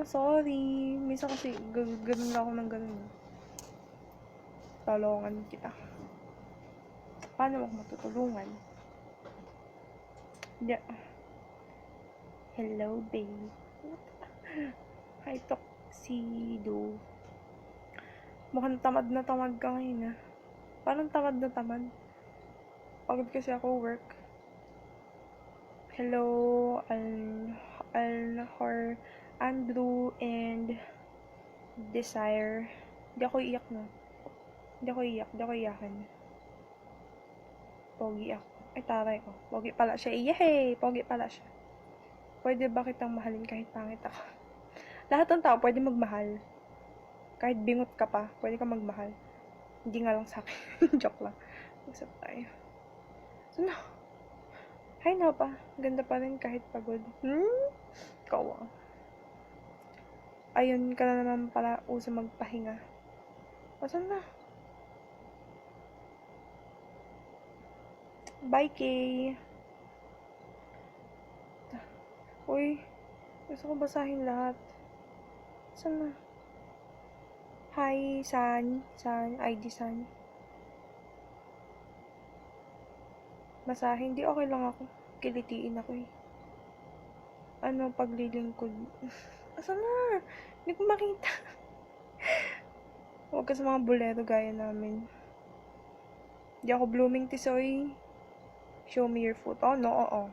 sorry. Minsan kasi ganun lang ako ng ganun. Talongan kita. Paano ako matutulungan? Yeah. Hello, babe. Hi, Tuxedo. Mukhang tamad na tamad ka ngayon, ah. Parang tamad na tamad. Pagod kasi ako work. Hello, Alhor, Andrew, and Desire. Hindi ako iyak, no? Hindi ako iyakan. Pogi ako. Ay, taray ko. Pogi pala siya. Yehey! Pogi pala siya. Pwede ba kitang mahalin kahit pangit ako? Lahat ng tao pwede magmahal. Kahit bingot ka pa, pwede ka magmahal. Hindi nga lang sa akin. Joke lang. Usap tayo. So, no. Hi, Napa. Ganda pa rin kahit pagod. Ikaw ah. Ayun ka na naman pala uso magpahinga. Asan na? Bye, Kay. Uy, gusto ko basahin lahat. Saan na? Hi, San, ID San. Basahin, di okay lang ako. Kilitiin ako eh. Ano, paglilingkod. Asan na? Hindi ko makita. Huwag ka sa mga bolero gaya namin. Di ako blooming tisoy. Show me your foot. Oh, no, oo.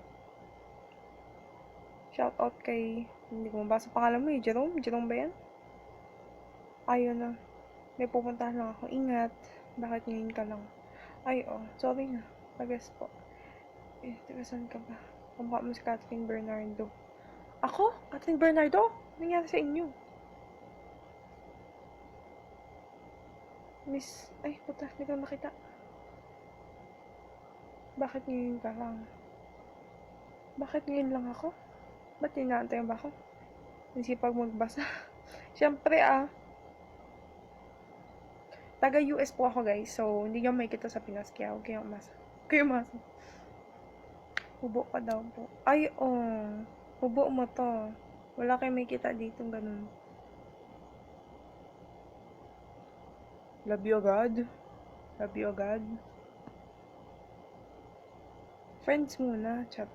Shout out kay, hindi ko mabasa pangalan mo eh, Jerome? Jerome ba yan? Ayun na. May pupuntahan lang ako. Ingat. Bakit ngayon ka lang? Ay, oh. Sorry na. Pagas po. Eh, saan ka ba? Kamukha mo si Catherine Bernardo. Ako? Catherine Bernardo? Ano nangyari sa inyo? Miss, ay, puta. Hindi ko makita. Bakit ngayon ka lang? Bakit ngayon lang ako? Ba't inaantay ba ako? Nasipag magbasa. Siyempre ah. Taga-US po ako guys. So, hindi nyo makikita sa Pinas. Kaya huwag kayong umasa. Kayo umasa. Hubo ka daw po. Ay, oh. Hubo mo to. Wala kayong makikita dito. Ganun. Love you, God. Love you, God. Friends muna. Chat.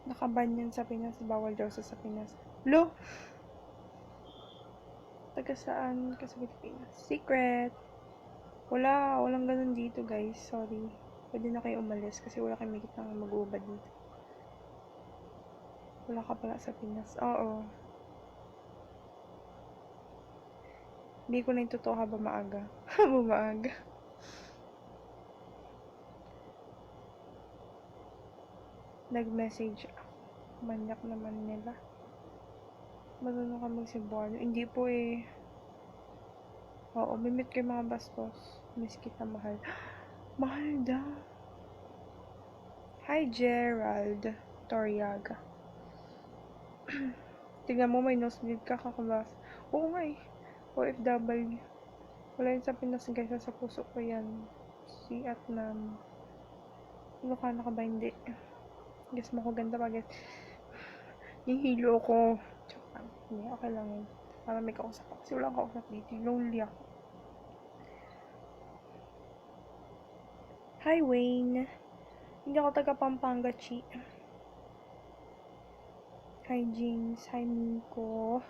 Nakaban yan sa Pinas. Bawal daw sa Pinas. Lo! Taga saan ka sa Pilipinas? Secret! Walang ganun dito guys. Sorry. Pwede na kayo umalis kasi wala kayo makikita ng mag-uubad dito. Wala ka pala sa Pinas. Oo. Hindi ko na yung totoo haba maaga. Haba maaga. Nag-message ako. Manyak naman nila. Marunong ka mag-Cebuano. Hindi po eh. Oo, mimit kayo mga bastos. Miss kita, mahal. Mahal daw. Hi, Gerald Toriaga. Tingnan mo, may nosebleed ka kakabas. Oo nga eh. OFW. Wala yun sa Pinas guys. Sa puso ko yan. Si Atnam. Ilocano ka ba? Hindi. Guess mo ko ganda pa guys. Nihilo ko. Hindi, okay lang yun. Para may kausap ako. Kasi wala kausap dito. Lonely ako. Hi, Wayne. Hindi ako taga Pampanga, Chi. Hi, James. Hi, Miko.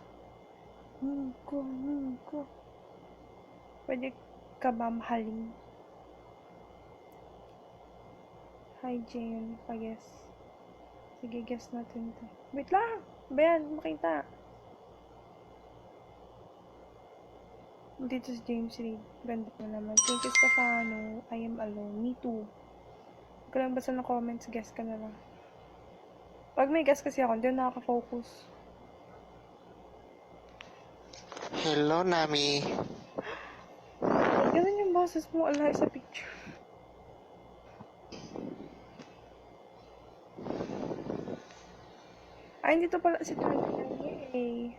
Miko. Pwede ka ba mahalin? Hi, Jane. Pa-guess. Sige, guess natin to. Wait lang! Bayan, makita. Dito si James Reid. Ganda na naman. Thank you, Stefano. I am alone. Me too. Huwag ka lang basta ng comments. Guess ka na lang. Pag may guess kasi ako, hindi ako nakaka-focus. Hello, Nami. Ganun yung boses mo. Alay sa picture. Ay, dito pala si Tanya. Yay.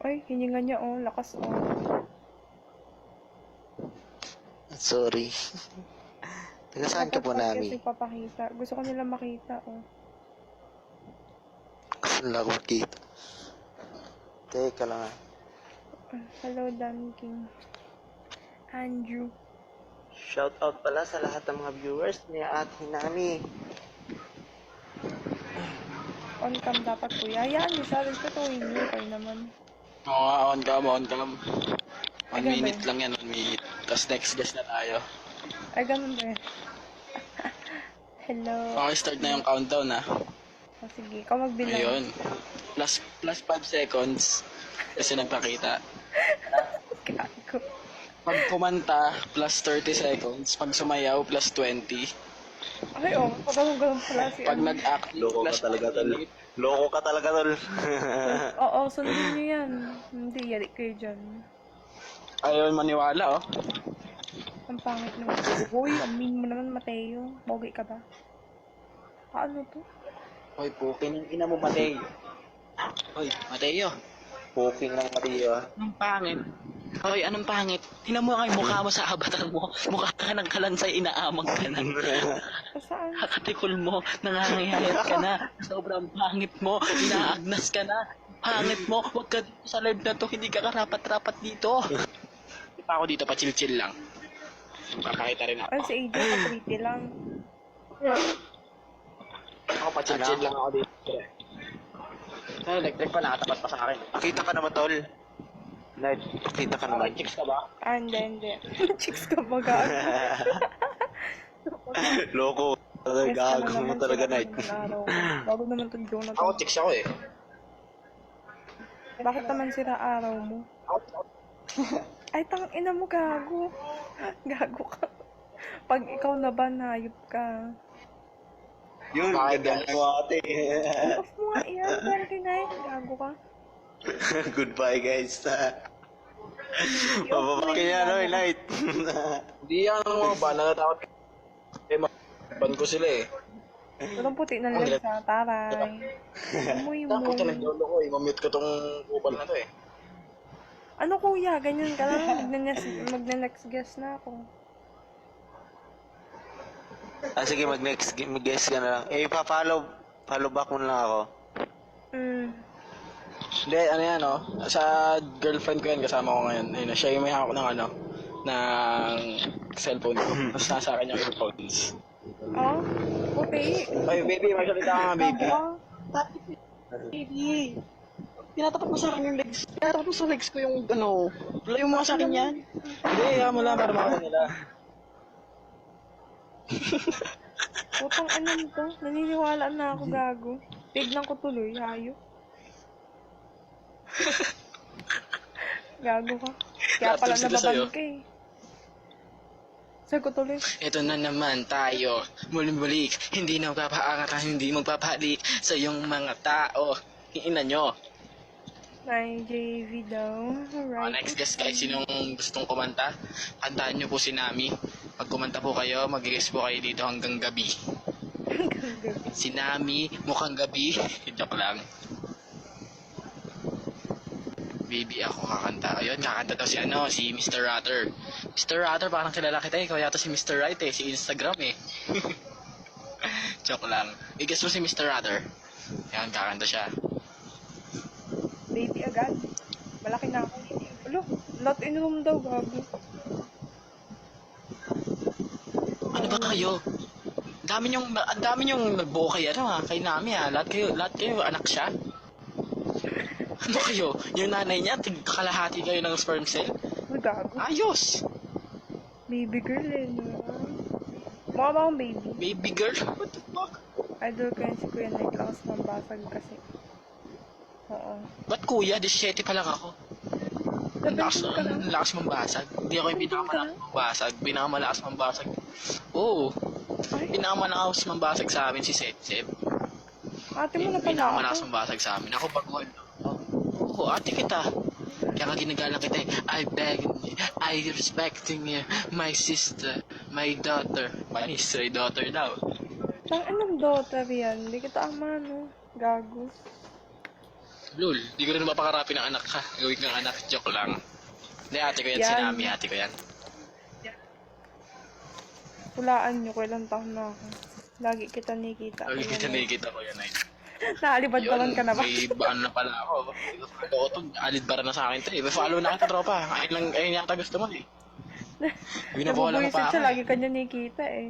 Ay, hininga niya oh. Lakas oh. Sorry. Taga saan ka po, Dapat Nami? kasi papakita. Gusto ko nila makita, oh. Saan lang ako makita? Teka lang ah. Hello, Dan King. Andrew. Shout out pala sa lahat ng mga viewers ni Ate Nami. On cam dapat po. Hayaan niyo siya. Respetuhin niyo. Kayo naman. Oo nga, on cam, on cam. Ay, 1 ganun minute ba? lang yan, 1 minute. Tapos next guest na tayo. Ay, ganun ba yun? Hello. Okay, start na yung countdown ha. Oh, sige, ikaw magbilang. Ayun. Plus 5 seconds. Kasi nagpakita. Gago. Pag kumanta, plus 30 seconds. Pag sumayaw, plus 20. Ay, oh, ganun pala si Pag ano. nag-act, Loko ka plus talaga, 1 tol. minute. Loko ka talaga, tol. Oo, sundin niyo yan. Hindi, yari kayo dyan. Ayaw maniwala oh. Ang pangit naman. Hoy, amin mo naman, Mateo. Bogi ka ba? Ano to? Hoy, pukin ng ina mo, Mateo. Hoy, Mateo. Poking lang Mario ah. Anong pangit? Hoy, anong pangit? Tingnan mo nga yung mukha mo sa avatar mo. Mukha ka ng kalansay, inaamang ka na. Saan? Kakatikol mo, nangangayayat ka na. Sobrang pangit mo, inaagnas ka na. Pangit mo, huwag ka dito sa live na to, hindi ka karapat-rapat dito. Hindi pa ako dito, pa-chill-chill lang. Papakita rin ako. Ay, si AJ, pa-pretty lang. Ako pa-chill-chill lang ako dito. Ay, electric pa, nakatapat pa sa akin. Nakita ka naman, tol. Night, nakita ka naman. Chicks ka ba? Ah, hindi. Chicks ka ba, gago? Loko. Yes, Gago mo naman talaga, sila Night. ng araw. Bago naman to Jonathan. Ako, chicks ako eh. Bakit naman sira araw mo? Ay, tang ina mo, gago. Gago ka. Pag ikaw na ba, hayop ka. Yun, Bakit ganda yan? mo ate. Off mo nga yan, Friday night. Gago ka. Goodbye, guys. Mababakin yan, no, Night. Hindi yan mga ba, natatakot. Eh, ban ko sila eh. Walang puti na lang sa taray. Amoy mo. Takot na yung ko eh. Mamute ko tong kupal na to eh. Ano kuya, ganyan ka lang. Magna-next guest na ako. Sige, mag-guess ka na lang. Eh, follow back mo na lang ako. Hindi, ano yan oh. Sa girlfriend ko yan, kasama ko ngayon. Ayun, siya yung may hawak ng ano, ng cellphone ko. Tapos nasa akin yung earphones. Oh, puti. Ay, baby, may salita ka nga, baby. Gago ka. Baby, pinatapat mo sa akin yung legs. Pinatapat mo sa legs ko yung ano. Layo mo nga sa akin yan. Hindi, kaya mo lang para makita nila. Putang ano to? Naniniwala na ako, gago. Tignan ko tuloy, hayop. Gago ka. Kaya pala Laptop sila sa'yo. nababan ka eh. Sir ko tuloy. Ito na naman tayo. Muling-balik. Hindi na magpapaangat at hindi magpapalik sa iyong mga tao. Ina nyo. May JV daw. Alright. Next guest guys, sinong gustong kumanta? Kantahan nyo po si Nami. Pag kumanta po kayo, mag-guest po kayo dito hanggang gabi. Si Nami, mukhang gabi. Joke lang. Baby, ako kakanta. Ayun, kakanta daw si ano, si Mr. Rutter. Mr. Rutter, parang kilala kita eh. Ikaw yata si Mr. Right eh, si Instagram eh. Joke lang. I-guess mo si Mr. Rutter. Ayan, kakanta siya. Baby agad. Malaki na ako. Ulo, not in room daw, gago. Ano ba kayo? Ang dami niyong nagbuo kay ano ha, kay Nami ha. Lahat kayo anak siya. Ano kayo? Yung nanay niya, kalahati kayo ng sperm cell? Uy, gago. Ayos! Baby girl eh, no? Mukha ba akong baby? Baby girl? What the fuck? Idol ko yun si Kuya Night Lakas ng basag kasi. Oo. Ba't kuya? 17 pa lang ako. Ang lakas mambasag. Hindi ako yung pinakamalakas mambasag. Pinakamalakas mambasag. Oo. Ay, Pinakamalakas mambasag sa amin si Setsep. ate mo na pala Pinakamalakas ako. mambasag sa amin. Ako baguhan. Oo, ate kita. Kaya nga ginagalang kita eh. I respecting you, my sister, my daughter. My sister, daughter daw. Tang anong daughter yan? Hindi kita ama, no? Gago. Lul, di ko rin mapakarapi ng anak ka. Gawin kang anak, joke lang. Hindi, ate ko yan, Yan. si Nami, ate ko yan. Hulaan nyo, kailan taon na ako. Lagi kita nakikita. Lagi Kuya kita Knight. nakikita ko yan, Knight. Naalibad-balan ka na ba? May baan na pala ako. Follow ko to. Alid-bara na sa akin to eh. May follow na kita, tropa. Ayun yata gusto mo eh. Binabola mo Nabubuisit pa ako siya, eh. lagi kanya nakikita eh.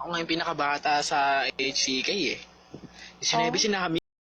Ako nga yung pinakabata sa HCK eh. Si Nebe Oh. sinami